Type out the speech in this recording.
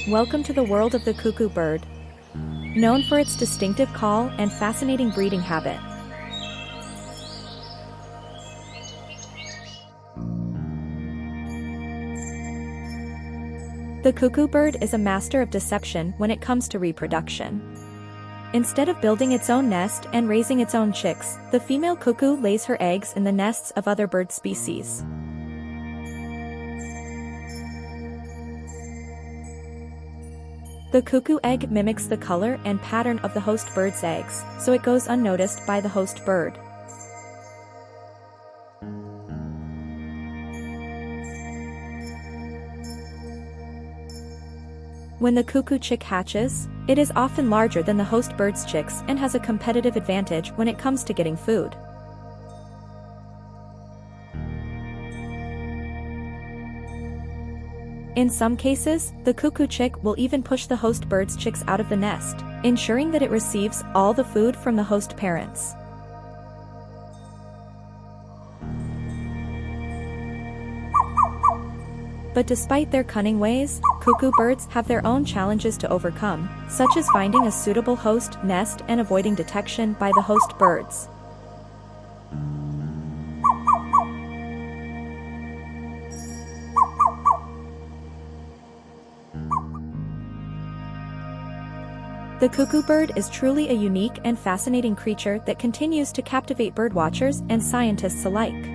Welcome to the world of the cuckoo bird. Known for its distinctive call and fascinating breeding habit. The cuckoo bird is a master of deception when it comes to reproduction. Instead of building its own nest and raising its own chicks, the female cuckoo lays her eggs in the nests of other bird species. The cuckoo egg mimics the color and pattern of the host bird's eggs, so it goes unnoticed by the host bird. When the cuckoo chick hatches, it is often larger than the host bird's chicks and has a competitive advantage when it comes to getting food. In some cases, the cuckoo chick will even push the host bird's chicks out of the nest, ensuring that it receives all the food from the host parents. But despite their cunning ways, cuckoo birds have their own challenges to overcome, such as finding a suitable host nest and avoiding detection by the host birds. The cuckoo bird is truly a unique and fascinating creature that continues to captivate birdwatchers and scientists alike.